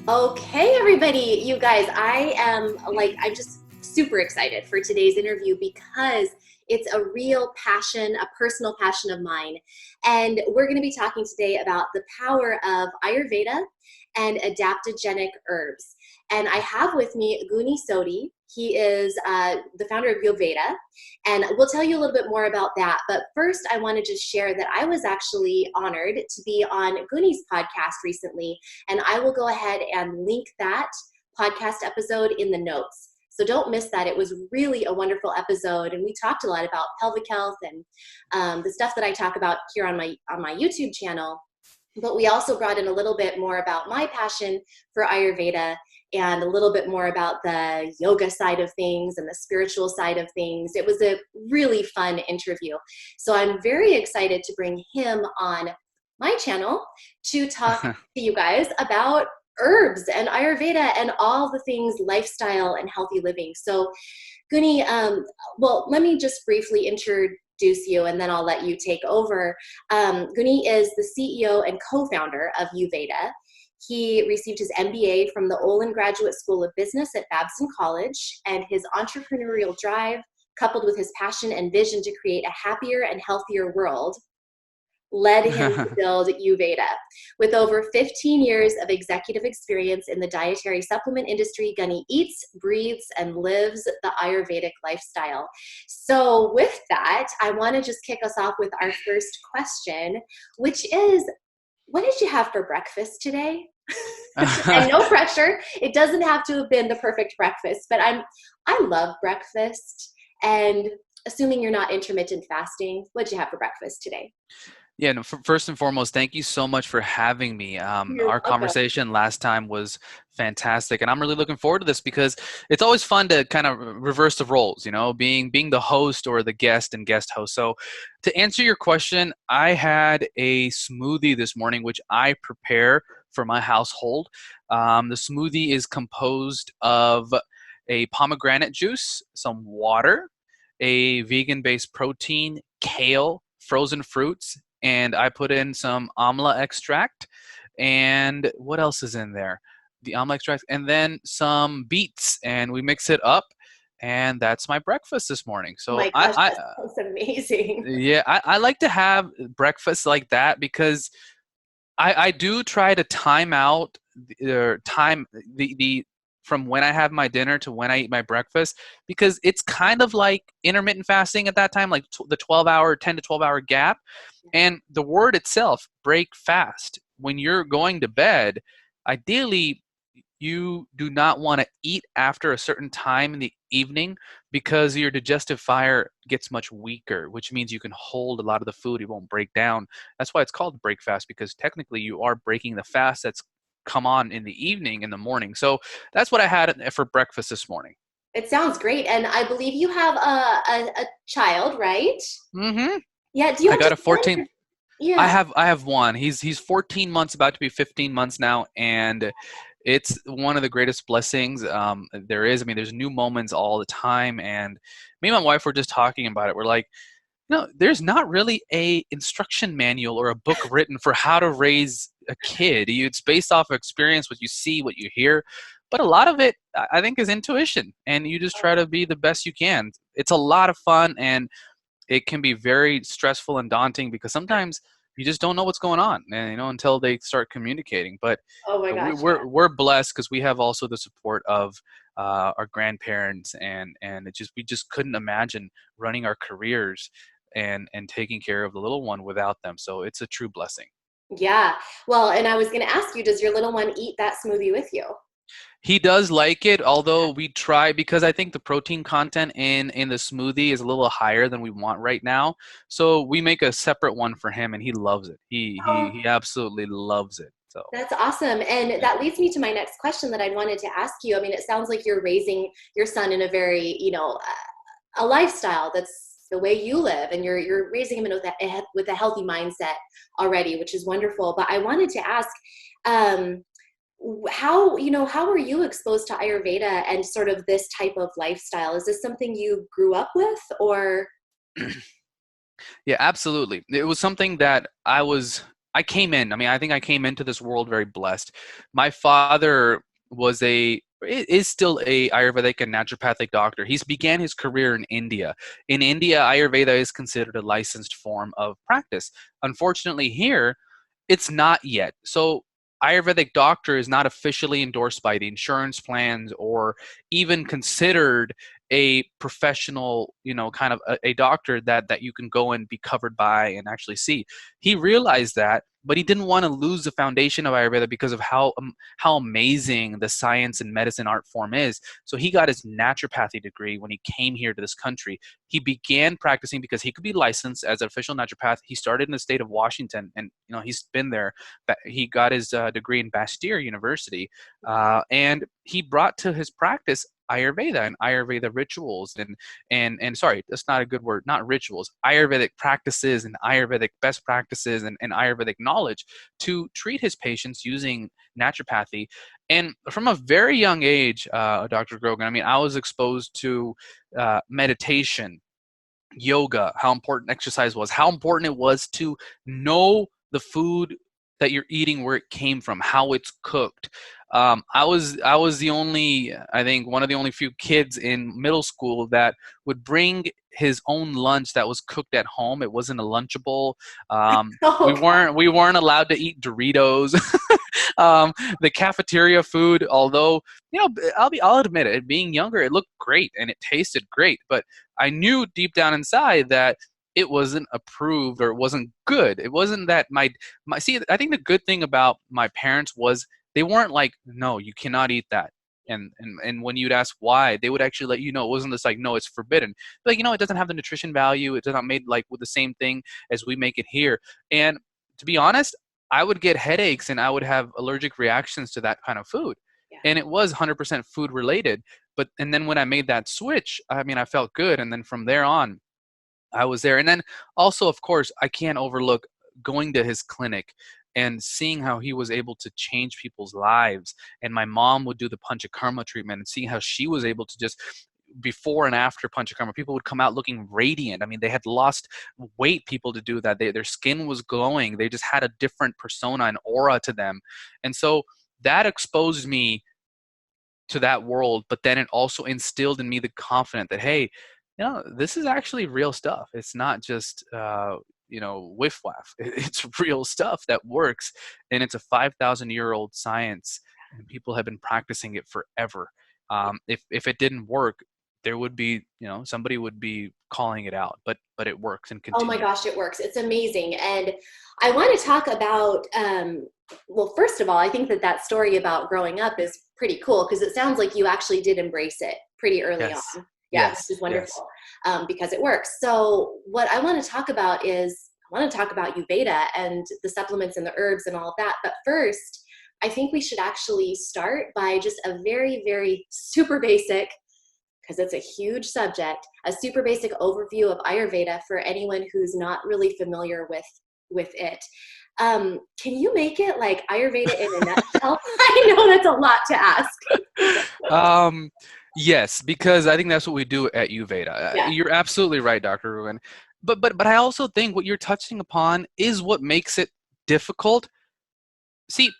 Okay, everybody, you guys, I'm just super excited for today's interview because it's a real passion, a personal passion of mine. And we're going to be talking today about the power of Ayurveda and adaptogenic herbs. And I have with me Gunny Sodhi. He is the founder of YouVeda, and we'll tell you a little bit more about that. But first, I want to just share that I was actually honored to be on Gunny's podcast recently, and I will go ahead and link that podcast episode in the notes. So don't miss that. It was really a wonderful episode, and we talked a lot about pelvic health and the stuff that I talk about here on my YouTube channel. But we also brought in a little bit more about my passion for Ayurveda and a little bit more about the yoga side of things and the spiritual side of things. It was a really fun interview. So I'm very excited to bring him on my channel to talk to you guys about herbs and Ayurveda and all the things lifestyle and healthy living. So Gunny, well, let me just briefly introduce you and then I'll let you take over. Gunny is the CEO and co-founder of YouVeda. He received his MBA from the Olin Graduate School of Business at Babson College, and his entrepreneurial drive, coupled with his passion and vision to create a happier and healthier world, led him to build YouVeda. With over 15 years of executive experience in the dietary supplement industry, Gunny eats, breathes, and lives the Ayurvedic lifestyle. So with that, I want to just kick us off with our first question, which is, what did you have for breakfast today? And no pressure. It doesn't have to have been the perfect breakfast, but I love breakfast. And assuming you're not intermittent fasting, what did you have for breakfast today? Yeah, no, first and foremost, thank you so much for having me. You're Our welcome. conversation last time was fantastic, and I'm really looking forward to this because it's always fun to kind of reverse the roles, being the host or the guest and guest host. So, to answer your question, I had a smoothie this morning, which I prepare for my household. The smoothie is composed of a pomegranate juice, some water, a vegan-based protein, kale, frozen fruits, and I put in some amla extract. And what else is in there? The amla extract, and then some beets, and we mix it up. And that's my breakfast this morning. Oh So my gosh, that sounds amazing. I like to have breakfast like that because I do try to time out time the from when I have my dinner to when I eat my breakfast because it's kind of like intermittent fasting at that time, like the 12-hour, 10 to 12-hour gap. And the word itself, break fast. When you're going to bed, ideally, you do not want to eat after a certain time in the evening because your digestive fire gets much weaker, which means you can hold a lot of the food. It won't break down. That's why it's called break fast, because technically you are breaking the fast that's come on in the evening, in the morning. So that's what I had for breakfast this morning. It sounds great. And I believe you have a child, right? Mm-hmm. Yeah. Do you I have got a just one? 14. Yeah. I have one. He's 14 months, about to be 15 months now, and it's one of the greatest blessings there is. I mean, there's new moments all the time, and me and my wife were just talking about it. We're like, there's not really a instruction manual or a book written for how to raise a kid. It's based off of experience, what you see, what you hear, but a lot of it, I think, is intuition, and you just try to be the best you can. It's a lot of fun, and it can be very stressful and daunting because sometimes you just don't know what's going on, and until they start communicating. But Oh my we, gosh. we're we're blessed because we have also the support of our grandparents, and we just couldn't imagine running our careers and taking care of the little one without them. So it's a true blessing. Yeah. Well, and I was going to ask you, does your little one eat that smoothie with you? He does like it, although we try, because I think the protein content in the smoothie is a little higher than we want right now. So we make a separate one for him, and he loves it. He absolutely loves it. So That's awesome. And yeah. that leads me to my next question that I wanted to ask you. I mean, it sounds like you're raising your son in a very, a lifestyle that's the way you live, and you're raising him in with a healthy mindset already, which is wonderful. But I wanted to ask, um, how were you exposed to Ayurveda and sort of this type of lifestyle? Is this something you grew up with, or? Yeah, absolutely. It was something that I was I came in. I mean, I think I came into this world very blessed. My father was is still a Ayurvedic and naturopathic doctor. He's began his career in India. In India, Ayurveda is considered a licensed form of practice. Unfortunately, here it's not yet. So Ayurvedic doctor is not officially endorsed by the insurance plans or even considered a professional, kind of a doctor that you can go and be covered by and actually see. He realized that, but he didn't want to lose the foundation of Ayurveda because of how amazing the science and medicine art form is. So he got his naturopathy degree when he came here to this country. He began practicing because he could be licensed as an official naturopath. He started in the state of Washington, and he's been there. He got his degree in Bastyr University, and he brought to his practice Ayurveda and Ayurveda rituals and sorry, that's not a good word, not rituals, Ayurvedic practices and Ayurvedic best practices and Ayurvedic knowledge to treat his patients using naturopathy. And from a very young age, Dr. Grogan, I mean, I was exposed to meditation, yoga, how important exercise was, how important it was to know the food that you're eating, where it came from, how it's cooked. I was the only, I think, one of the only few kids in middle school that would bring his own lunch that was cooked at home. It wasn't a Lunchable. We Oh, weren't allowed to eat Doritos. um, the cafeteria food, although I'll admit it, being younger, it looked great and it tasted great, but I knew deep down inside that it wasn't approved or it wasn't good. It wasn't that my see. I think the good thing about my parents was they weren't like, no, you cannot eat that. And when you'd ask why, they would actually let you know. It wasn't just like, no, it's forbidden. Like, it doesn't have the nutrition value. It's not made like with the same thing as we make it here. And to be honest, I would get headaches and I would have allergic reactions to that kind of food. yeah. And it was 100% food related. And then when I made that switch, I mean, I felt good. And then from there on, I was there. And then also, of course, I can't overlook going to his clinic and seeing how he was able to change people's lives. And my mom would do the panchakarma treatment and seeing how she was able to just before and after panchakarma, people would come out looking radiant. I mean, they had lost weight, people to do that. Their skin was glowing. They just had a different persona and aura to them. And so that exposed me to that world, but then it also instilled in me the confidence that, hey, this is actually real stuff. It's not just whiff waff. It's real stuff that works, and it's a 5,000-year-old science, and people have been practicing it forever. If it didn't work, there would be somebody would be calling it out, but it works and Oh my continues. gosh, it works. It's amazing. And I want to talk about, well, first of all, I think that story about growing up is pretty cool because it sounds like you actually did embrace it pretty early Yes, on. Yeah, which yes, is yes. wonderful because it works. So what I want to talk about is I want to talk about YouVeda and the supplements and the herbs and all of that. But first, I think we should actually start by just a very, very super basic, because it's a huge subject, a super basic overview of Ayurveda for anyone who's not really familiar with it. Can you make it like Ayurveda in a nutshell? I know that's a lot to ask. Um, yes, because I think that's what we do at YouVeda. Yeah. You're absolutely right, Dr. Ruin. But I also think what you're touching upon is what makes it difficult. See,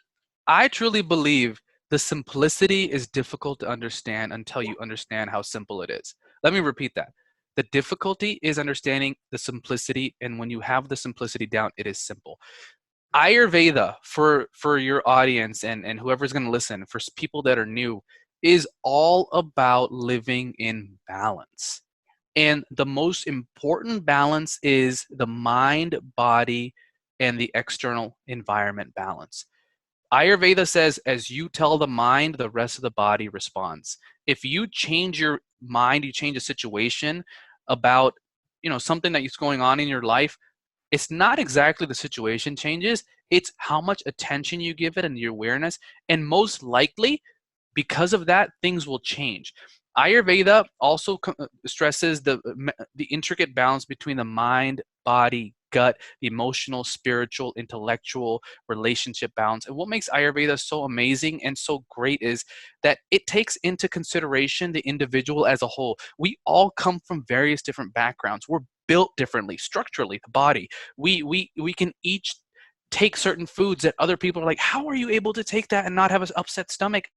I truly believe the simplicity is difficult to understand until you understand how simple it is. Let me repeat that. The difficulty is understanding the simplicity, and when you have the simplicity down, it is simple. Ayurveda, for your audience and whoever's going to listen, for people that are new, is all about living in balance. And the most important balance is the mind, body, and the external environment balance. Ayurveda says, as you tell the mind, the rest of the body responds. If you change your mind, you change a situation about, something that is going on in your life, it's not exactly the situation changes, it's how much attention you give it and your awareness. And most likely, because of that, things will change. Ayurveda also stresses the intricate balance between the mind, body, gut, the emotional, spiritual, intellectual, relationship balance. And what makes Ayurveda so amazing and so great is that it takes into consideration the individual as a whole. We all come from various different backgrounds. We're built differently structurally, the body. We can each take certain foods that other people are like, how are you able to take that and not have an upset stomach?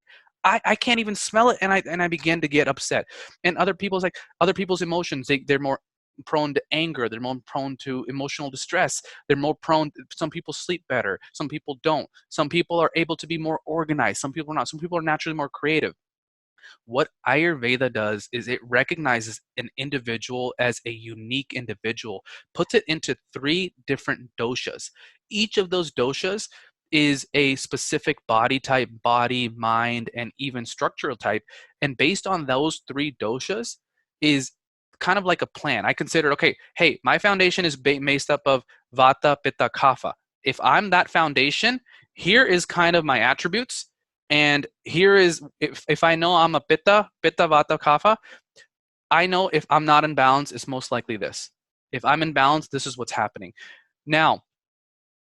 I can't even smell it, and I begin to get upset. And other people's emotions, they're more prone to anger, they're more prone to emotional distress, they're more prone, some people sleep better, some people don't, some people are able to be more organized, some people are not, some people are naturally more creative. What Ayurveda does is it recognizes an individual as a unique individual, puts it into 3 different doshas. Each of those doshas is a specific body type, body, mind, and even structural type. And based on those 3 doshas is kind of like a plan. I consider, okay, hey, my foundation is based up of vata, pitta, kapha. If I'm that foundation, here is kind of my attributes, and here is, if I know I'm a pitta vata kapha, I know if I'm not in balance, it's most likely this. If I'm in balance, this is what's happening. Now,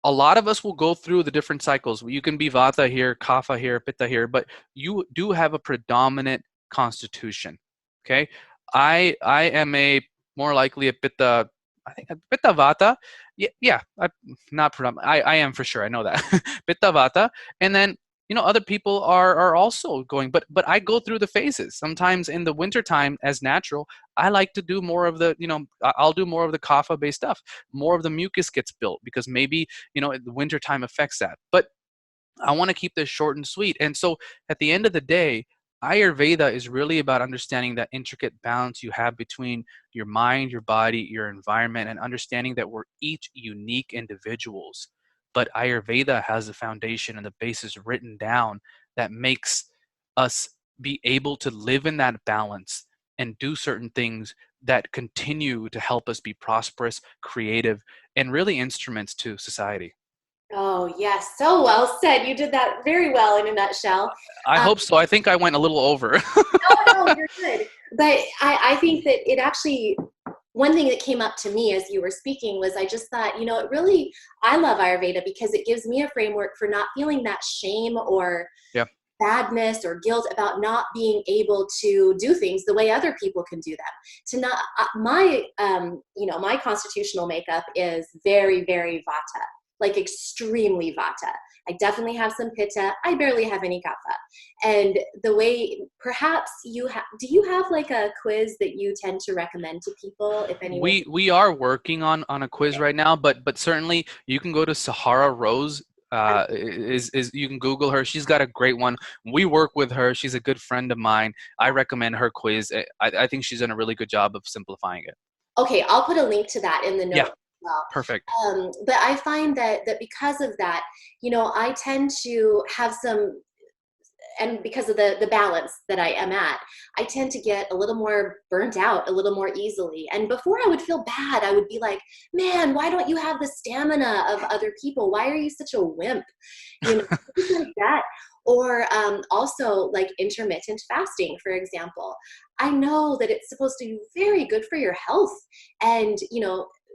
a lot of us will go through the different cycles. You can be vata here, kapha here, pitta here, but you do have a predominant constitution. Okay, I am a more likely a pitta. I think a pitta vata. Yeah, not predominant. I am for sure. I know that pitta vata, and then other people are also going, but I go through the phases. Sometimes in the wintertime, as natural, I like to do more of the, I'll do more of the kapha based stuff. More of the mucus gets built because maybe the wintertime affects that. But I want to keep this short and sweet. And so at the end of the day, Ayurveda is really about understanding that intricate balance you have between your mind, your body, your environment, and understanding that we're each unique individuals. But Ayurveda has the foundation and the basis written down that makes us be able to live in that balance and do certain things that continue to help us be prosperous, creative, and really instruments to society. Oh, yes. So well said. You did that very well in a nutshell. I Um, hope so. I think I went a little over. no, you're good. But I think that it actually, one thing that came up to me as you were speaking was I just thought, it really, I love Ayurveda because it gives me a framework for not feeling that shame or Yeah. badness or guilt about not being able to do things the way other people can do them. To not, my constitutional makeup is very, very vata, like extremely vata. I definitely have some pitta. I barely have any kapha. And the way, perhaps do you have like a quiz that you tend to recommend to people if anyone? We are working on a quiz right now, but certainly you can go to Sahara Rose. Is You can Google her. She's got a great one. We work with her. She's a good friend of mine. I recommend her quiz. I think she's done a really good job of simplifying it. Okay, I'll put a link to that in the Yeah, notes as well. perfect. But I find that because of that, I tend to have some, and because of the balance that I am at, I tend to get a little more burnt out a little more easily. And before I would feel bad, I would be like, man, why don't you have the stamina of other people? Why are you such a wimp? Things like that. Or also like intermittent fasting, for example. I know that it's supposed to be very good for your health, and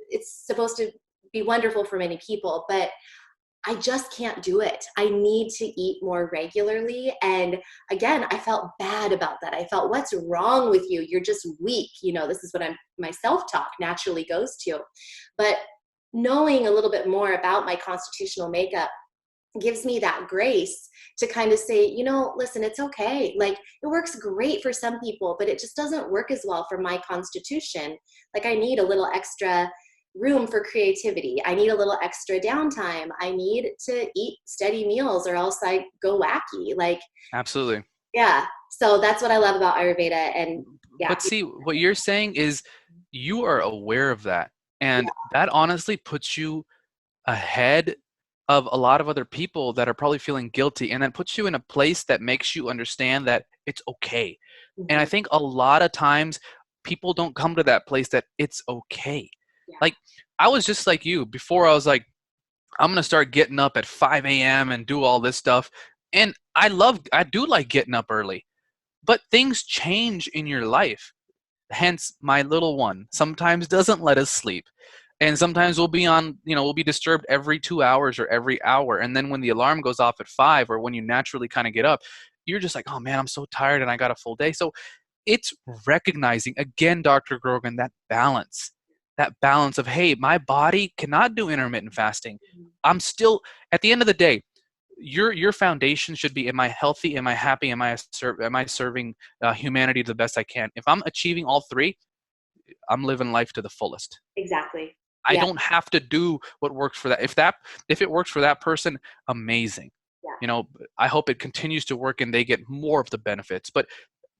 it's supposed to be wonderful for many people, but I just can't do it. I need to eat more regularly. And again, I felt bad about that. I felt, what's wrong with you? You're just weak. This is what my self-talk naturally goes to. But knowing a little bit more about my constitutional makeup gives me that grace to kind of say, listen, it's okay. Like, it works great for some people, but it just doesn't work as well for my constitution. Like, I need a little extra room for creativity. I need a little extra downtime. I need to eat steady meals or else I go wacky. Like, Absolutely. yeah. So that's what I love about Ayurveda. And yeah. But see, what you're saying is you are aware of that. And that honestly puts you ahead of a lot of other people that are probably feeling guilty, and then puts you in a place that makes you understand that it's okay. And I Mhm. think a lot of times people don't come to that place that it's okay. Yeah. Like, I was just like you before. I was like, I'm going to start getting up at 5 a.m. and do all this stuff. And I do like getting up early, but things change in your life. Hence, my little one sometimes doesn't let us sleep. And sometimes we'll be disturbed every 2 hours or every hour. And then when the alarm goes off at 5, or when you naturally kind of get up, you're just like, oh man, I'm so tired and I got a full day. So it's recognizing, again, Dr. Grogan, that balance. that balance of, hey, my body cannot do intermittent fasting. Mhm. I'm still, at the end of the day, your foundation should be, am I healthy, am I happy, am I serving humanity the best I can? If I'm achieving all three, I'm living life to the fullest. Exactly. I Yeah. don't have to do what works for that. If it works for that person, amazing. Yeah. You know, I hope it continues to work and they get more of the benefits. But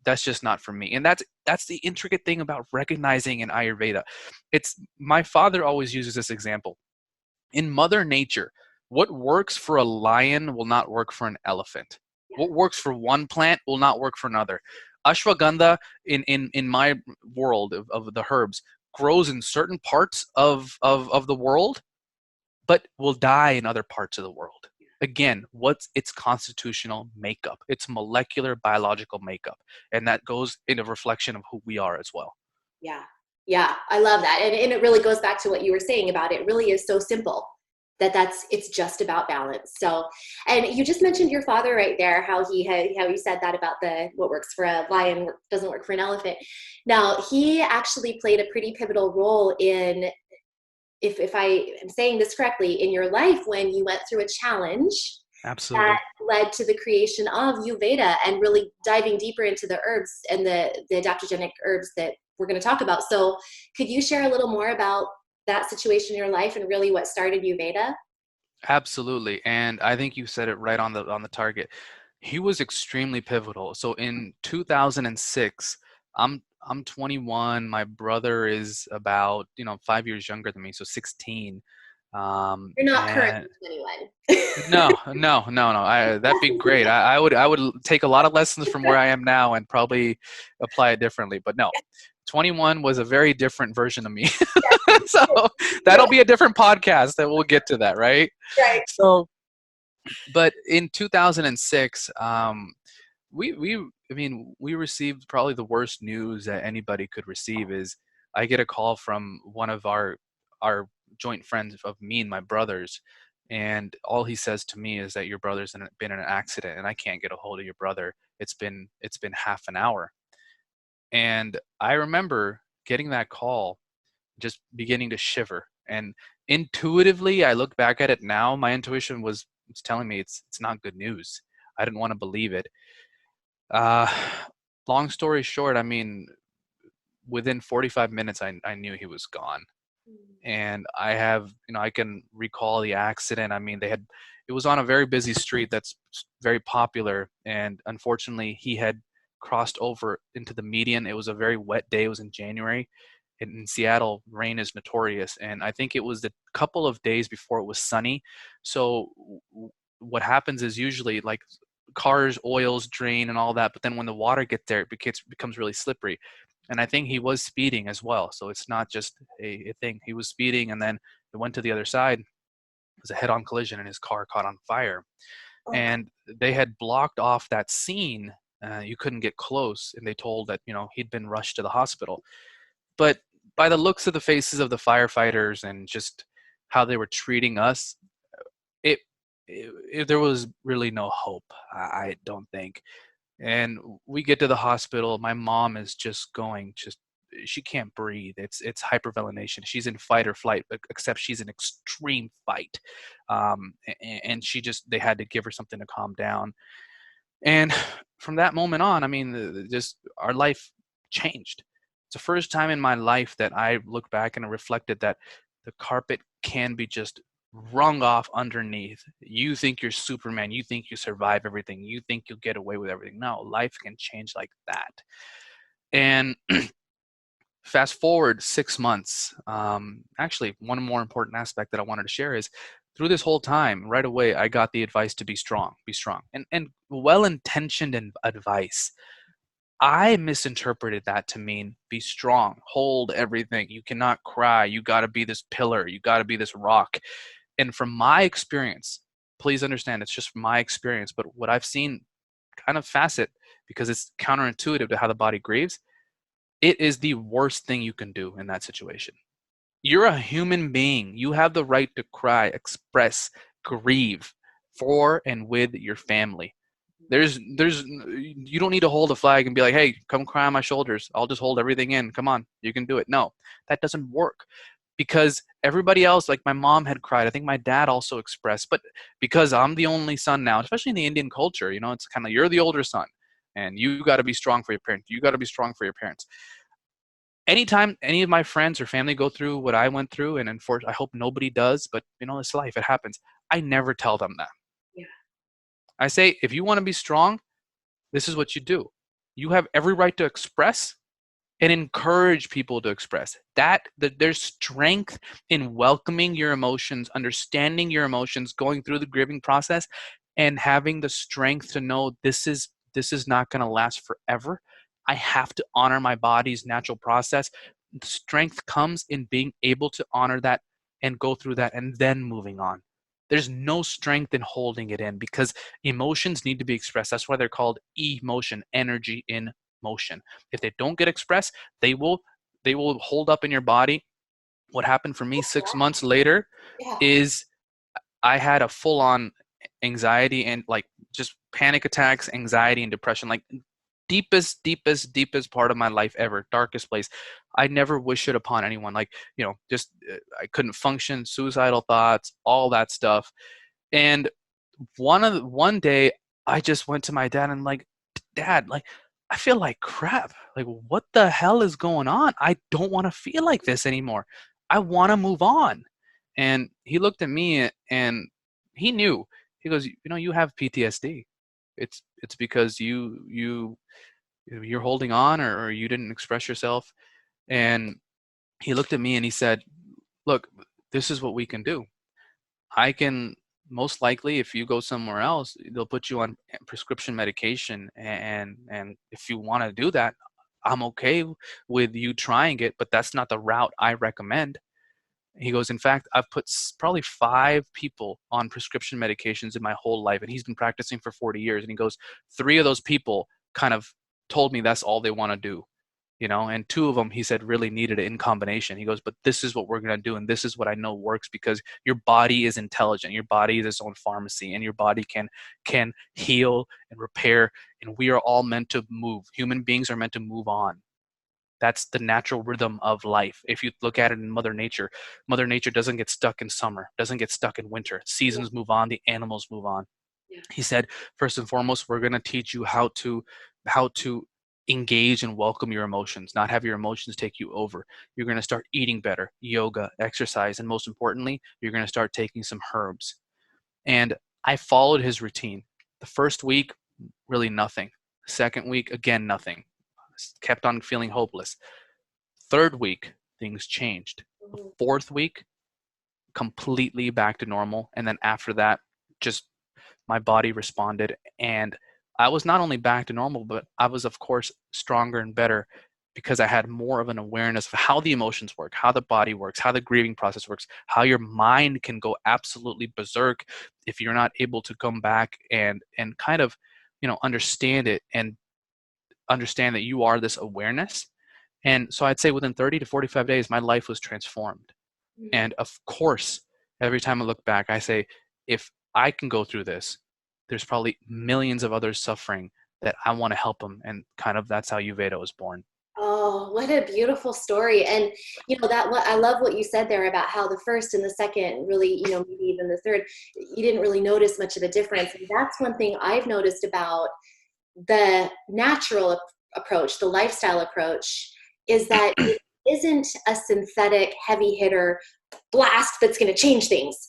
that's just not for me. And that's the intricate thing about recognizing in Ayurveda. It's, my father always uses this example. In Mother Nature, what works for a lion will not work for an elephant. Yeah. What works for one plant will not work for another. Ashwagandha in my world of the herbs grows in certain parts of the world, but will die in other parts of the world. Again, what's its constitutional makeup? Its molecular biological makeup. And that goes in a reflection of who we are as well. Yeah. Yeah. I love that. And it really goes back to what you were saying about it really is so simple it's just about balance. So, and you just mentioned your father right there, how you said that about what works for a lion doesn't work for an elephant. Now, he actually played a pretty pivotal role in, if I am saying this correctly, in your life when you went through a challenge that Absolutely. led to the creation of YouVeda and really diving deeper into the herbs and the adaptogenic herbs that we're going to talk about. So could you share a little more about that situation in your life and really what started YouVeda? Absolutely. And I think you said it right on the target. He was extremely pivotal. So in 2006, I'm 21. My brother is about, 5 years younger than me, so 16. You're not And currently 21. no, no, no, no. That'd be great. I would take a lot of lessons from where I am now and probably apply it differently. But no, 21 was a very different version of me. So that'll be a different podcast that we'll get to that, right? Right. So, but in 2006, we received probably the worst news that anybody could receive. Is I get a call from one of our joint friends of me and my brothers, and all he says to me is that your brother's been in an accident and I can't get a hold of your brother. It's been half an hour. And I remember getting that call, just beginning to shiver. And intuitively, I look back at it now, my intuition was telling me it's not good news. I didn't want to believe it. Uh, Long story short, I mean, within 45 minutes, I knew he was gone. And I can recall the accident. I mean, it was on a very busy street that's very popular. And unfortunately, he had crossed over into the median. It was a very wet day. It was in January. In Seattle, rain is notorious. And I think it was the couple of days before it was sunny. So what happens is usually like cars, oils drain and all that. But then when the water gets there, it becomes really slippery. And I think he was speeding as well. So it's not just a thing. He was speeding and then it went to the other side. It was a head-on collision and his car caught on fire. Oh, And they had blocked off that scene. You couldn't get close. And they told that, he'd been rushed to the hospital. But by the looks of the faces of the firefighters and just how they were treating us, it, there was really no hope, I don't think. And we get to the hospital. My mom is just she can't breathe. It's hyperventilation. She's in fight or flight, except she's in extreme fight. And they had to give her something to calm down. And from that moment on, I mean, just our life changed. It's the first time in my life that I look back and reflected that the carpet can be just wrung off underneath. You think you're Superman. You think you survive everything. You think you'll get away with everything. No, life can change like that. And fast forward 6 months. Actually, one more important aspect that I wanted to share is through this whole time, right away, I got the advice to be strong, and well-intentioned advice. I misinterpreted that to mean be strong, hold everything. You cannot cry. You got to be this pillar. You got to be this rock. And from my experience, please understand it's just from my experience, but what I've seen kind of facet, because it's counterintuitive to how the body grieves, it is the worst thing you can do in that situation. You're a human being. You have the right to cry, express, grieve for and with your family. You don't need to hold a flag and be like, hey, come cry on my shoulders. I'll just hold everything in. Come on, you can do it. No, that doesn't work, because everybody else, like my mom had cried. I think my dad also expressed, but because I'm the only son now, especially in the Indian culture, it's kind of, you're the older son and you got to be strong for your parents. You got to be strong for your parents. Anytime any of my friends or family go through what I went through, and unfortunately, I hope nobody does, but it's life, it happens. I never tell them that. Yeah. I say, if you want to be strong, this is what you do. You have every right to express and encourage people to express that there's strength in welcoming your emotions, understanding your emotions, going through the grieving process, and having the strength to know this is not going to last forever. I have to honor my body's natural process. The strength comes in being able to honor that and go through that and then moving on. There's no strength in holding it in, because emotions need to be expressed. That's why they're called emotion, energy in motion. If they don't get expressed, they will hold up in your body. What happened for me 6 months later Yeah. is I had a full-on anxiety and like just panic attacks, anxiety and depression, like deepest part of my life ever, darkest place. I never wish it upon anyone. Like, just I couldn't function, suicidal thoughts, all that stuff. And one day I just went to my dad and like, Dad, like, I feel like crap. Like, what the hell is going on? I don't want to feel like this anymore. I want to move on. And he looked at me and he knew. He goes, you have PTSD. It's because you're holding on, or you didn't express yourself. And he looked at me and he said, look, this is what we can do. I can, most likely, if you go somewhere else, they'll put you on prescription medication, and if you want to do that, I'm okay with you trying it, but that's not the route I recommend. He goes, in fact, I've put probably 5 people on prescription medications in my whole life, and he's been practicing for 40 years. And he goes, 3 of those people kind of told me that's all they want to do, and 2 of them, he said, really needed it in combination. He goes, but this is what we're going to do, and this is what I know works, because your body is intelligent. Your body is its own pharmacy, and your body can heal and repair, and we are all meant to move. Human beings are meant to move on. That's the natural rhythm of life. If you look at it in Mother Nature doesn't get stuck in summer, doesn't get stuck in winter. Seasons move on, the animals move on. Yeah. He said, first and foremost, we're going to teach you how to engage and welcome your emotions, not have your emotions take you over. You're going to start eating better, yoga, exercise, and most importantly, you're going to start taking some herbs. And I followed his routine. The first week, really nothing. Second week, again, nothing. Kept on feeling hopeless. Third week, things changed. The fourth week, completely back to normal. And then after that, just my body responded. And I was not only back to normal, but I was, of course, stronger and better, because I had more of an awareness of how the emotions work, how the body works, how the grieving process works, how your mind can go absolutely berserk if you're not able to come back and kind of, understand it and understand that you are this awareness. And so I'd say within 30 to 45 days, my life was transformed. And of course, every time I look back, I say, if I can go through this, there's probably millions of others suffering that I want to help them. And kind of that's how YouVeda was born. Oh, what a beautiful story. And, what I love what you said there about how the first and the second really, maybe even the third, you didn't really notice much of a difference. And that's one thing I've noticed about the natural approach, the lifestyle approach, is that it isn't a synthetic heavy hitter blast that's going to change things,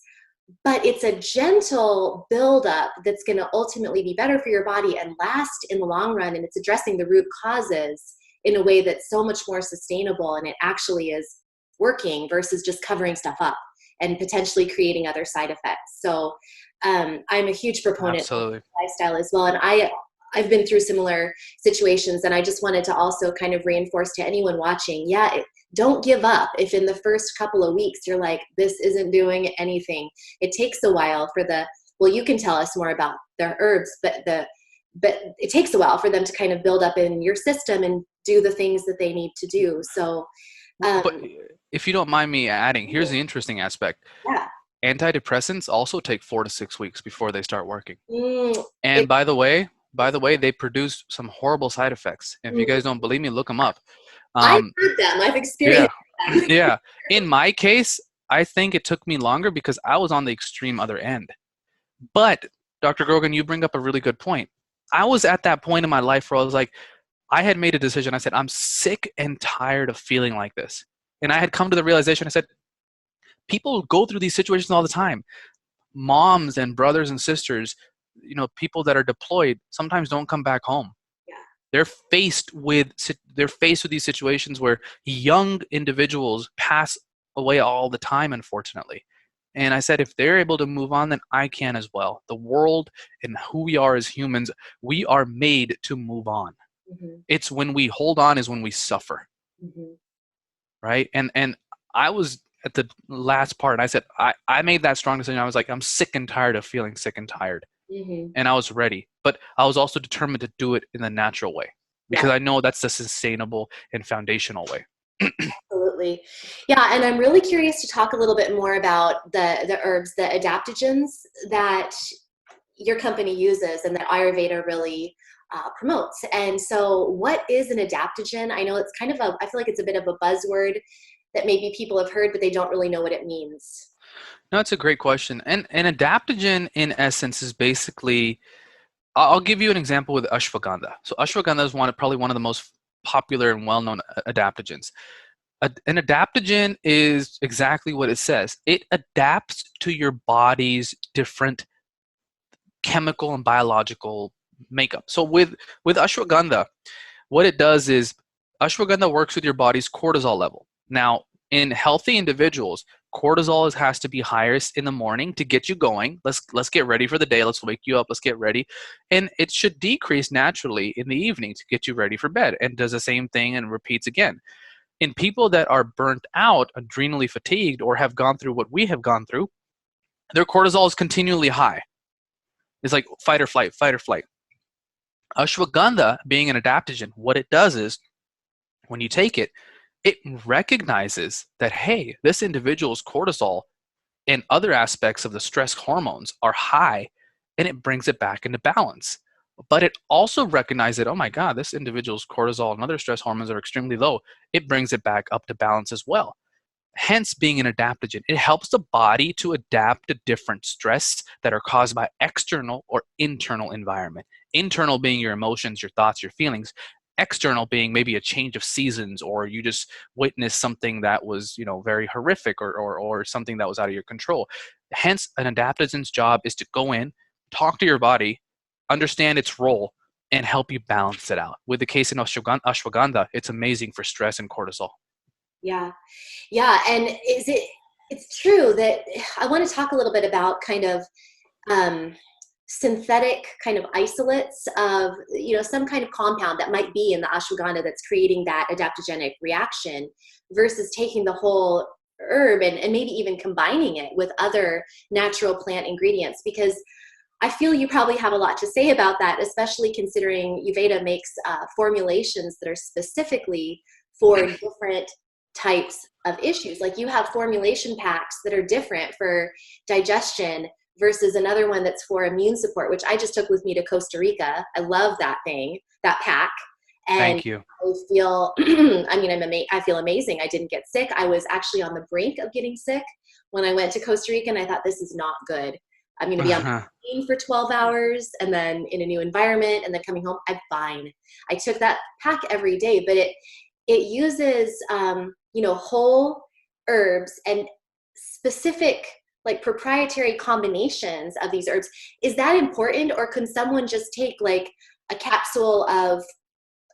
but it's a gentle buildup that's going to ultimately be better for your body and last in the long run. And it's addressing the root causes in a way that's so much more sustainable, and it actually is working versus just covering stuff up and potentially creating other side effects. So I'm a huge proponent Absolutely. of lifestyle as well. And I've been through similar situations, and I just wanted to also kind of reinforce to anyone watching, don't give up if in the first couple of weeks you're like, this isn't doing anything. It takes a while for you can tell us more about the herbs, but it takes a while for them to kind of build up in your system and do the things that they need to do. So, But if you don't mind me adding, here's the interesting aspect. Yeah. Antidepressants also take 4 to 6 weeks before they start working. Mm, And by the way, By the way, they produce some horrible side effects. If you Mm. guys don't believe me, look them up. I've Um, heard them. I've yeah, experienced them. yeah. In my case, I think it took me longer because I was on the extreme other end. But Dr. Grogan, you bring up a really good point. I was at that point in my life where I was like, I had made a decision. I said, I'm sick and tired of feeling like this. And I had come to the realization, I said, people go through these situations all the time. Moms and brothers and sisters, people that are deployed sometimes don't come back home. Yeah. They're faced with these situations where young individuals pass away all the time, unfortunately. And I said, if they're able to move on, then I can as well. The world and who we are as humans, we are made to move on. Hmm. It's when we hold on is when we suffer, Hmm. right? And I was at the last part, and I said, I made that strong decision. I was like, I'm sick and tired of feeling sick and tired. Hmm. And I was ready. But I was also determined to do it in the natural way Yeah. because I know that's the sustainable and foundational way. Absolutely. Yeah, and I'm really curious to talk a little bit more about the herbs, the adaptogens that your company uses and that Ayurveda really promotes. And so what is an adaptogen? I know it's kind of I feel like it's a bit of a buzzword that maybe people have heard, but they don't really know what it means. No, it's a great question. And an adaptogen, in essence, is basically, I'll give you an example with ashwagandha. So ashwagandha is probably one of the most popular and well-known adaptogens. An adaptogen is exactly what it says. It adapts to your body's different chemical and biological makeup. So with ashwagandha, what it does is ashwagandha works with your body's cortisol level. Now, in healthy individuals, cortisol has to be highest in the morning to get you going. Let's get ready for the day. Let's wake you up. Let's get ready. And it should decrease naturally in the evening to get you ready for bed, and does the same thing and repeats again. In people that are burnt out, adrenally fatigued, or have gone through what we have gone through, their cortisol is continually high. It's like fight or flight, fight or flight. Ashwagandha, being an adaptogen, what it does is when you take it, it recognizes that, hey, this individual's cortisol and other aspects of the stress hormones are high, and it brings it back into balance. But it also recognizes that, oh my God, this individual's cortisol and other stress hormones are extremely low. It brings it back up to balance as well. Hence, being an adaptogen, it helps the body to adapt to different stress that are caused by external or internal environment. Internal being your emotions, your thoughts, your feelings. External being maybe a change of seasons, or you just witnessed something that was, very horrific, or something that was out of your control. Hence, an adaptogen's job is to go in, talk to your body, understand its role, and help you balance it out. With the case in ashwagandha, it's amazing for stress and cortisol. Yeah. Yeah. And it's true that I want to talk a little bit about kind of um, synthetic kind of isolates of, some kind of compound that might be in the ashwagandha that's creating that adaptogenic reaction versus taking the whole herb and maybe even combining it with other natural plant ingredients, because I feel you probably have a lot to say about that, especially considering YouVeda makes formulations that are specifically for different types of issues. Like you have formulation packs that are different for digestion versus another one that's for immune support, which I just took with me to Costa Rica. I love that thing, that pack. And Thank you. I feel, I feel amazing. I didn't get sick. I was actually on the brink of getting sick when I went to Costa Rica, and I thought, this is not good. I'm going to be on the plane for 12 hours and then in a new environment and then coming home. I'm fine. I took that pack every day, but it uses, whole herbs and specific, like proprietary combinations of these herbs. Is that important, or can someone just take like a capsule of,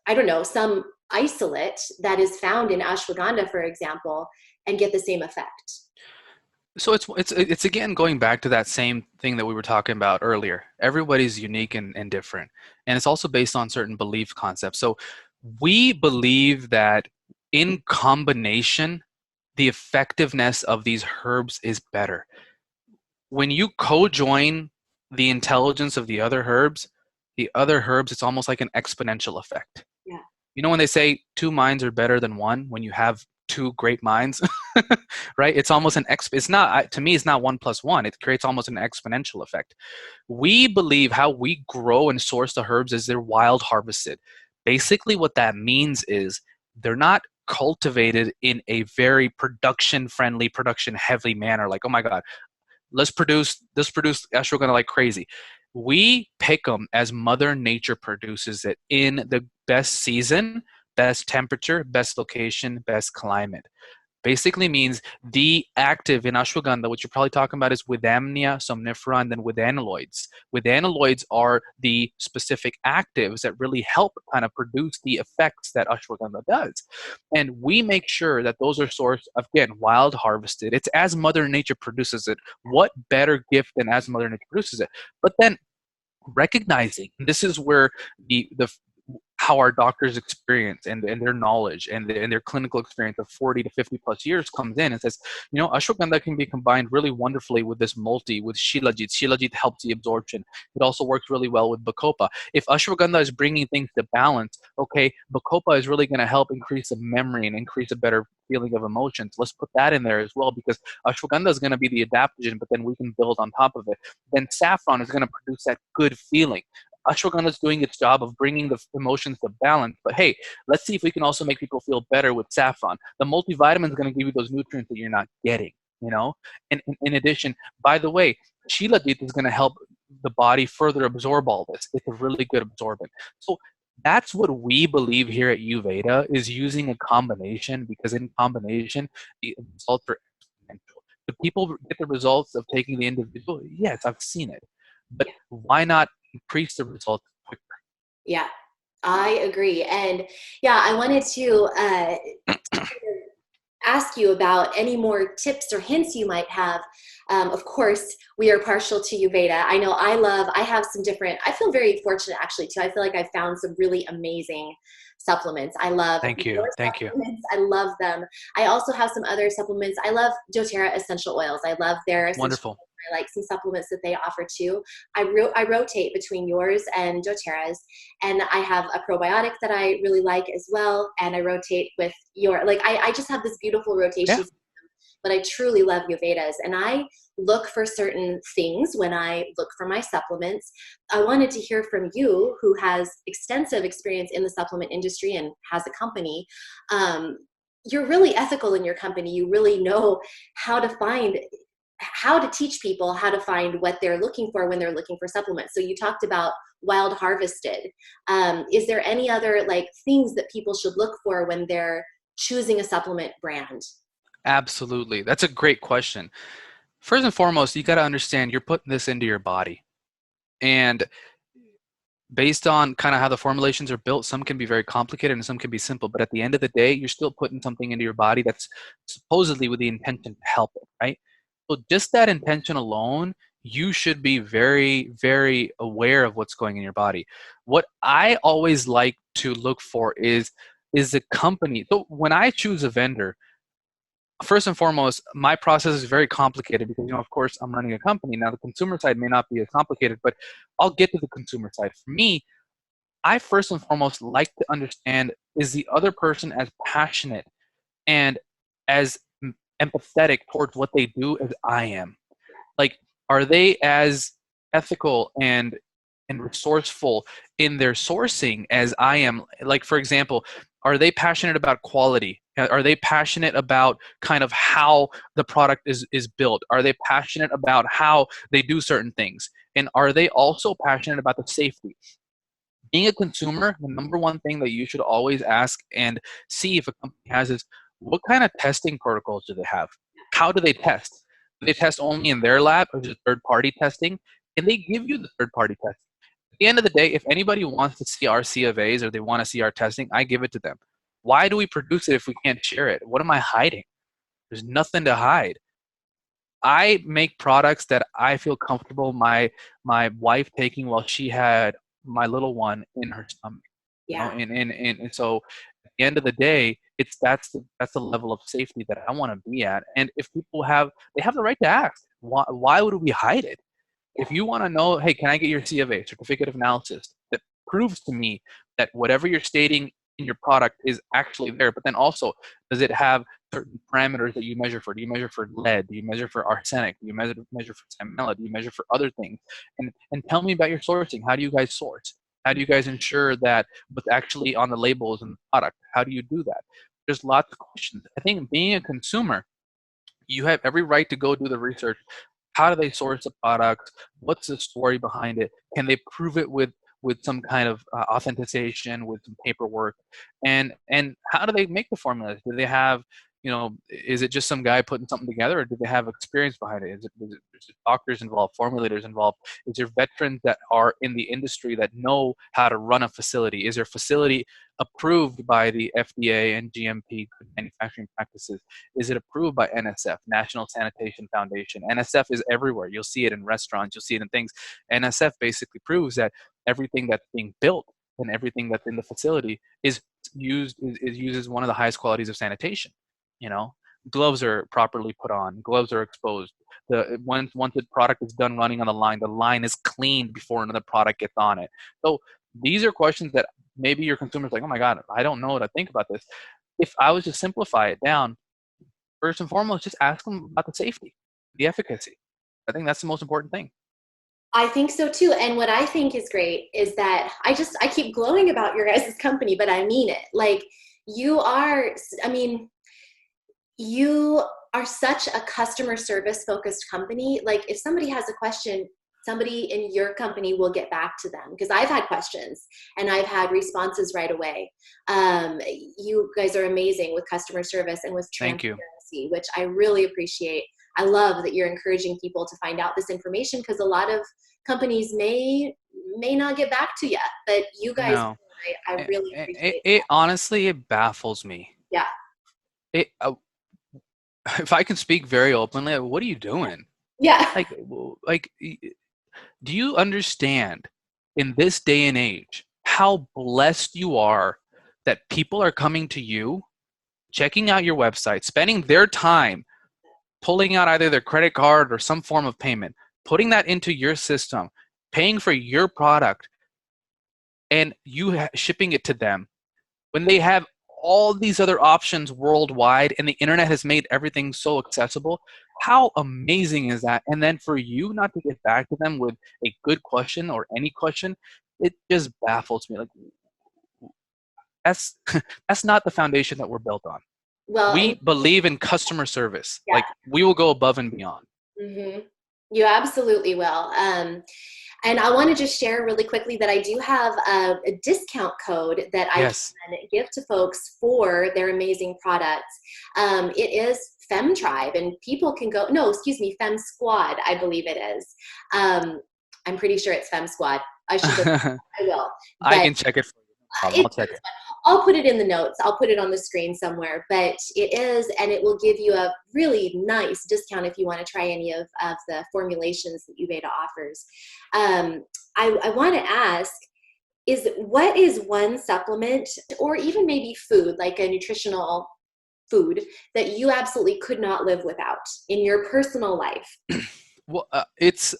I don't know, some isolate that is found in ashwagandha, for example, and get the same effect? So it's again going back to that same thing that we were talking about earlier. Everybody's unique and different, and it's also based on certain belief concepts. So we believe that in combination, the effectiveness of these herbs is better. When you co-join the intelligence of the other herbs, it's almost like an exponential effect. Yeah. When they say two minds are better than one, when you have two great minds, right? It's almost it's not, to me, it's not 1 + 1. It creates almost an exponential effect. We believe how we grow and source the herbs is they're wild harvested. Basically, what that means is they're not cultivated in a very production friendly, production heavy manner. Like, oh my God, let's produce ashwagandha like crazy. We pick them as Mother Nature produces it in the best season, best temperature, best location, best climate. Basically means the active in ashwagandha, which you're probably talking about, is withemnia, somnifera, and then withanolides. Withanolides are the specific actives that really help kind of produce the effects that ashwagandha does. And we make sure that those are sourced, again, wild harvested. It's as Mother Nature produces it. What better gift than as Mother Nature produces it? But then recognizing, this is where the how our doctors experience and their knowledge and their clinical experience of 40 to 50 plus years comes in and says, ashwagandha can be combined really wonderfully with this multi, with shilajit. Shilajit helps the absorption. It also works really well with bacopa. If ashwagandha is bringing things to balance, okay, bacopa is really going to help increase the memory and increase a better feeling of emotions. Let's put that in there as well, because ashwagandha is going to be the adaptogen, but then we can build on top of it. Then saffron is going to produce that good feeling. Ashwagandha is doing its job of bringing the emotions to balance. But hey, let's see if we can also make people feel better with saffron. The multivitamin is going to give you those nutrients that you're not getting, And in addition, by the way, shilajit is going to help the body further absorb all this. It's a really good absorbent. So that's what we believe here at YouVeda, is using a combination, because in combination, the results are exponential. Do people get the results of taking the individual? Yes, I've seen it. But why not increase the results quicker? Yeah, I agree. And yeah, I wanted to ask you about any more tips or hints you might have. Of course, we are partial to YouVeda. I know I have some different, I feel very fortunate actually too. I feel like I found some really amazing supplements. I love Thank you. your Thank you. supplements. I love them. I also have some other supplements. I love doTERRA essential oils. I love their essential Wonderful. oils. I like some supplements that they offer too. I rotate between yours and doTERRA's, and I have a probiotic that I really like as well. And I rotate with I just have this beautiful rotation Yeah. system, but I truly love YouVeda's. And I look for certain things when I look for my supplements. I wanted to hear from you, who has extensive experience in the supplement industry and has a company. You're really ethical in your company. You really know how to teach people how to find what they're looking for when they're looking for supplements. So you talked about wild harvested. Is there any other things that people should look for when they're choosing a supplement brand? Absolutely. That's a great question. First and foremost, you got to understand you're putting this into your body. And based on kind of how the formulations are built, some can be very complicated and some can be simple. But at the end of the day, you're still putting something into your body that's supposedly with the intention to help it, right? So just that intention alone, you should be very, very aware of what's going in your body. What I always like to look for is the company. So when I choose a vendor, first and foremost, my process is very complicated because, of course, I'm running a company. Now, the consumer side may not be as complicated, but I'll get to the consumer side. For me, I first and foremost like to understand, is the other person as passionate and as empathetic towards what they do as I am? Like, are they as ethical and resourceful in their sourcing as I am? Like, for example, are they passionate about quality? Are they passionate about kind of how the product is built? Are they passionate about how they do certain things? And are they also passionate about the safety? Being a consumer, the number one thing that you should always ask and see if a company has is, what kind of testing protocols do they have? How do they test? Do they test only in their lab, or is it third-party testing? Can they give you the third-party testing? At the end of the day, if anybody wants to see our C of A's or they want to see our testing, I give it to them. Why do we produce it if we can't share it? What am I hiding? There's nothing to hide. I make products that I feel comfortable my wife taking while she had my little one in her stomach. Yeah. And so at the end of the day, that's the level of safety that I want to be at. And if people they have the right to ask, why would we hide it? If you want to know, hey, can I get your C of A, certificate of analysis, that proves to me that whatever you're stating in your product is actually there. But then also, does it have certain parameters that you measure for? Do you measure for lead? Do you measure for arsenic? Do you measure for salmonella? Do you measure for other things? And tell me about your sourcing. How do you guys source? How do you guys ensure that what's actually on the labels in the product? How do you do that? There's lots of questions. I think being a consumer, you have every right to go do the research. How do they source the product? What's the story behind it? Can they prove it with some kind of authentication, with some paperwork? And how do they make the formulas? Do they have, is it just some guy putting something together, or do they have experience behind it? Is it doctors involved, formulators involved? Is there veterans that are in the industry that know how to run a facility? Is their facility approved by the FDA and GMP manufacturing practices? Is it approved by NSF, National Sanitation Foundation? NSF is everywhere. You'll see it in restaurants. You'll see it in things. NSF basically proves that everything that's being built and everything that's in the facility is used as one of the highest qualities of sanitation. Gloves are properly put on. Gloves are exposed. Once the product is done running on the line is cleaned before another product gets on it. So these are questions that maybe your consumer's like, oh my God, I don't know what to think about this. If I was to simplify it down, first and foremost, just ask them about the safety, the efficacy. I think that's the most important thing. I think so too. And what I think is great is that I keep glowing about your guys' company, but I mean it. Like, you are such a customer service focused company. Like, if somebody has a question, somebody in your company will get back to them, because I've had questions and I've had responses right away. You guys are amazing with customer service and with transparency, which I really appreciate. I love that you're encouraging people to find out this information, because a lot of companies may not get back to you, but you guys, No. I really appreciate it. Honestly, it baffles me. Yeah. If I can speak very openly, what are you doing? Yeah. Like, do you understand in this day and age how blessed you are that people are coming to you, checking out your website, spending their time, pulling out either their credit card or some form of payment, putting that into your system, paying for your product, and you shipping it to them when they have all these other options worldwide and the internet has made everything so accessible? How amazing is that? And then for you not to get back to them with a good question or any question, it just baffles me. Like, that's that's not the foundation that we're built on. Well, We believe in customer service. Yeah. Like, we will go above and beyond. Mm-hmm. You absolutely will. And I want to just share really quickly that I do have a discount code that I can give to folks for their amazing products. It is FemTribe, and people can go, no, excuse me, Fem Squad, I believe it is. I'm pretty sure it's Fem Squad. I should go, I will. I can check it for you. I'll check it. I'll put it in the notes. I'll put it on the screen somewhere, but it is, and it will give you a really nice discount if you want to try any of the formulations that YouVeda offers. I want to ask, what is one supplement, or even maybe food, like a nutritional food, that you absolutely could not live without in your personal life? Well, it's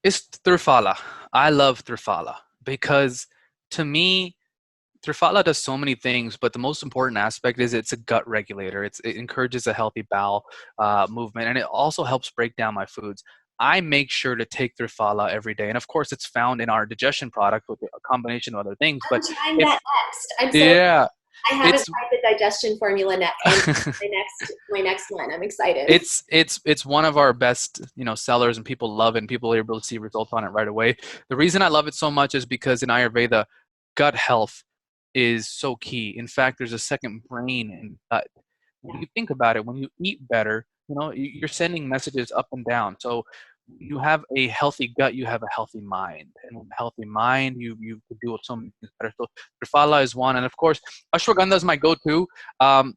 Triphala. I love Triphala because, to me, Triphala does so many things, but the most important aspect is it's a gut regulator. It encourages a healthy bowel movement, and it also helps break down my foods. I make sure to take Triphala every day, and of course, it's found in our digestion product with a combination of other things. I'm trying that next. Yeah, I haven't tried the digestion formula my next one. I'm excited. It's one of our best, sellers, and people love it, and people are able to see results on it right away. The reason I love it so much is because in Ayurveda, gut health is so key. In fact, there's a second brain in gut. When you think about it, when you eat better, you're sending messages up and down. So you have a healthy gut, you have a healthy mind, and with a healthy mind, you can do so many things better. So Triphala is one, and of course, ashwagandha is my go-to. I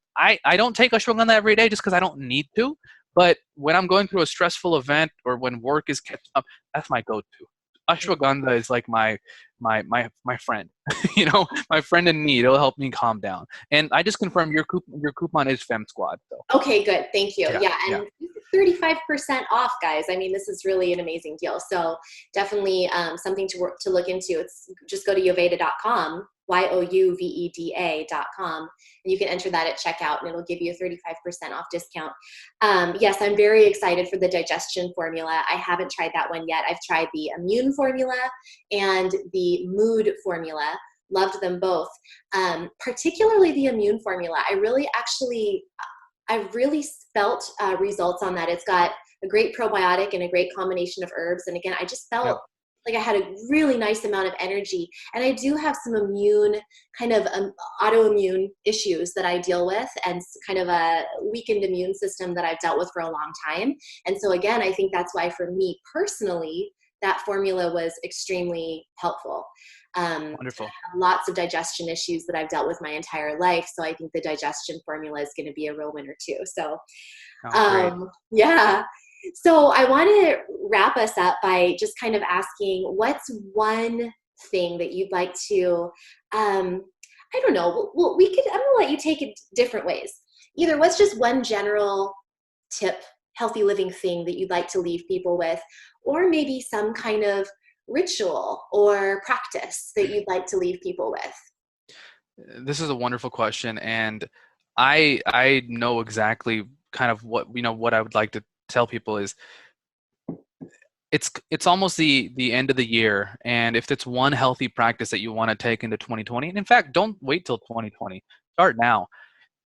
don't take ashwagandha every day just because I don't need to, but when I'm going through a stressful event or when work is catching up, that's my go-to. Ashwagandha is like my friend, my friend in need. It'll help me calm down. And I just confirmed your coupon is Fem Squad. So. Okay, good. Thank you. Yeah, and 35% off, guys. I mean, this is really an amazing deal. So definitely something to look into. It's just go to YouVeda.com youveda.com. And you can enter that at checkout and it'll give you a 35% off discount. Yes, I'm very excited for the digestion formula. I haven't tried that one yet. I've tried the immune formula and the mood formula. Loved them both. Particularly the immune formula. I really felt results on that. It's got a great probiotic and a great combination of herbs. And again, I just felt Yep. like I had a really nice amount of energy. And I do have some immune, kind of autoimmune issues that I deal with, and kind of a weakened immune system that I've dealt with for a long time. And so again, I think that's why for me personally, that formula was extremely helpful. I Wonderful. have lots of digestion issues that I've dealt with my entire life. So I think the digestion formula is going to be a real winner too. So Oh, great. yeah. So I want to wrap us up by just kind of asking, what's one thing that you'd like to, I don't know, well, I'm going to let you take it different ways. Either what's just one general tip, healthy living thing that you'd like to leave people with, or maybe some kind of ritual or practice that you'd like to leave people with. This is a wonderful question, and I know exactly kind of what I would like to tell people is it's almost the end of the year, and if it's one healthy practice that you want to take into 2020, and in fact, don't wait till 2020. Start now.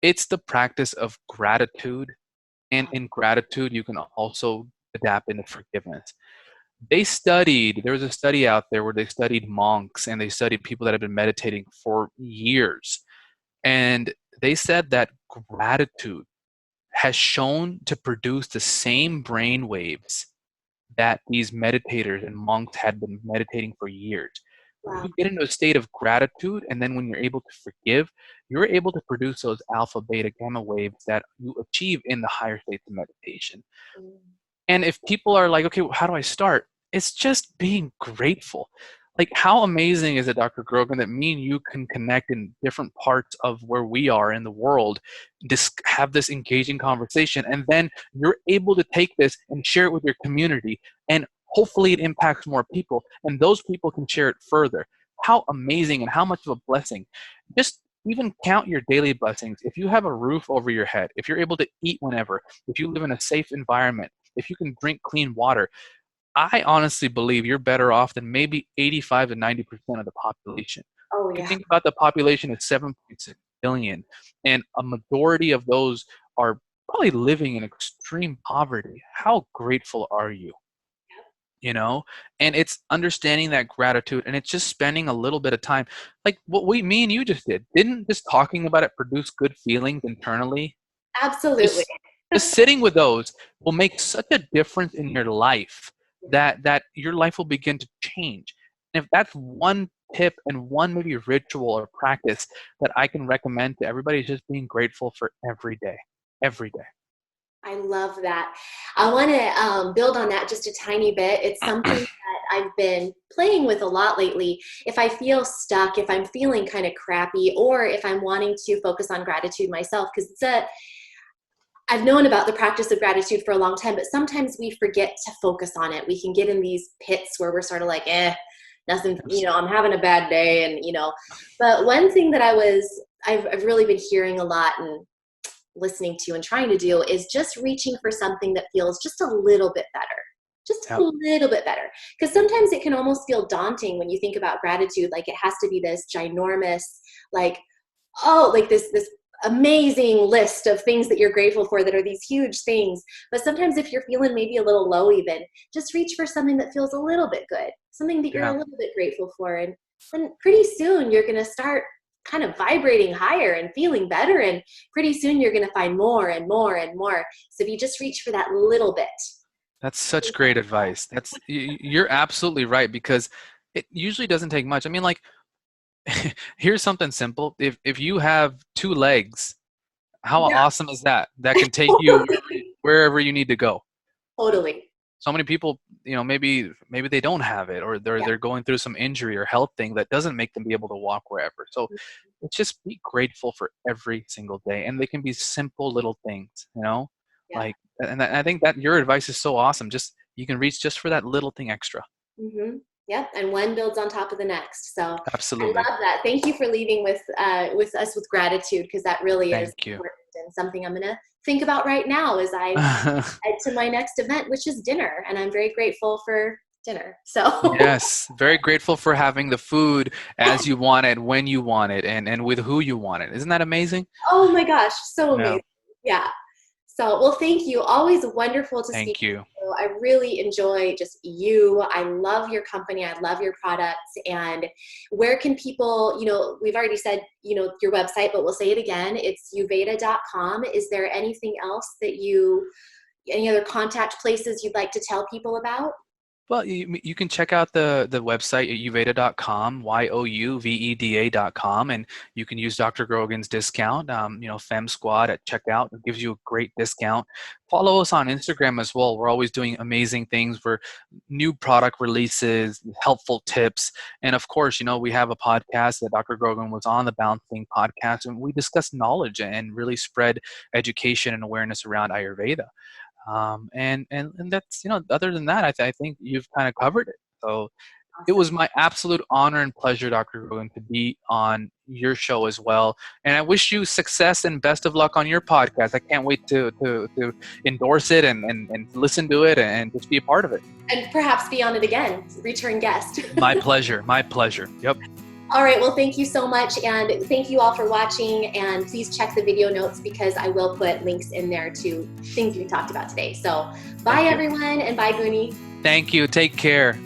It's the practice of gratitude, and in gratitude, you can also adapt into forgiveness. There was a study out there where they studied monks and they studied people that have been meditating for years. And they said that gratitude has shown to produce the same brain waves that these meditators and monks had been meditating for years. When Wow. you get into a state of gratitude, and then when you're able to forgive, you're able to produce those alpha, beta, gamma waves that you achieve in the higher states of meditation. And if people are like, okay, well, how do I start? It's just being grateful. Like, how amazing is it, Dr. Grogan, that me and you can connect in different parts of where we are in the world, just have this engaging conversation, and then you're able to take this and share it with your community, and hopefully it impacts more people, and those people can share it further. How amazing and how much of a blessing. Just even count your daily blessings. If you have a roof over your head, if you're able to eat whenever, if you live in a safe environment, if you can drink clean water, I honestly believe you're better off than maybe 85 to 90% of the population. Oh, If you yeah. think about the population is 7.6 billion, and a majority of those are probably living in extreme poverty. How grateful are you? You know, and it's understanding that gratitude, and it's just spending a little bit of time, like what me and you just did. Didn't just talking about it produce good feelings internally? Absolutely. Just sitting with those will make such a difference in your life that your life will begin to change. And if that's one tip and one maybe ritual or practice that I can recommend to everybody, is just being grateful for every day, every day. I love that. I want to build on that just a tiny bit. It's something that I've been playing with a lot lately. If I feel stuck, if I'm feeling kind of crappy, or if I'm wanting to focus on gratitude myself, because I've known about the practice of gratitude for a long time, but sometimes we forget to focus on it. We can get in these pits where we're sort of like, nothing, I'm having a bad day. But one thing that I've really been hearing a lot and listening to and trying to do is just reaching for something that feels just a little bit better. Just a Yep. little bit better. Because sometimes it can almost feel daunting when you think about gratitude. Like it has to be this ginormous, like, like this amazing list of things that you're grateful for that are these huge things. But sometimes if you're feeling maybe a little low, even just reach for something that feels a little bit good, something that you're a Yeah. little bit grateful for. And then pretty soon you're going to start kind of vibrating higher and feeling better. And pretty soon you're going to find more and more and more. So if you just reach for that little bit. That's such great advice. You're absolutely right, because it usually doesn't take much. I mean, like, here's something simple. If you have two legs, how Yeah, awesome is that? That can take you wherever you need to go. totally. So many people, maybe they don't have it, or they're Yeah. they're going through some injury or health thing that doesn't make them be able to walk wherever. So it's just be grateful for every single day, and they can be simple little things. Yeah. Like, and I think that your advice is so awesome. Just you can reach just for that little thing extra. Mm-hmm. Yep, and one builds on top of the next. So I Absolutely. love that. Thank you for leaving with us with gratitude, because that really is Thank you. important and something I'm going to think about right now as I head to my next event, which is dinner, and I'm very grateful for dinner. So Yes, very grateful for having the food as you want it, when you want it, and with who you want it. Isn't that amazing? oh my gosh, so Yeah. amazing. Yeah. So, well, thank you. Always wonderful to speak Thank you. to you. I really enjoy just you. I love your company. I love your products. And where can people, we've already said, your website, but we'll say it again. It's youveda.com. Is there anything else any other contact places you'd like to tell people about? Well, you can check out the website at youveda.com, youveda.com, and you can use Dr. Grogan's discount, Fem Squad at checkout. It gives you a great discount. Follow us on Instagram as well. We're always doing amazing things for new product releases, helpful tips, and of course, we have a podcast that Dr. Grogan was on, the Balancing Podcast, and we discuss knowledge and really spread education and awareness around Ayurveda. And that's, other than that, I think you've kind of covered it. So it was Awesome. my absolute honor and pleasure, Dr. Rogan, to be on your show as well. And I wish you success and best of luck on your podcast. I can't wait to endorse it and listen to it and just be a part of it. And perhaps be on it again, return guest. My pleasure. My pleasure. Yep. All right, well, thank you so much, and thank you all for watching, and please check the video notes because I will put links in there to things we talked about today. So bye, everyone, and bye, Gunny. Thank you. Take care.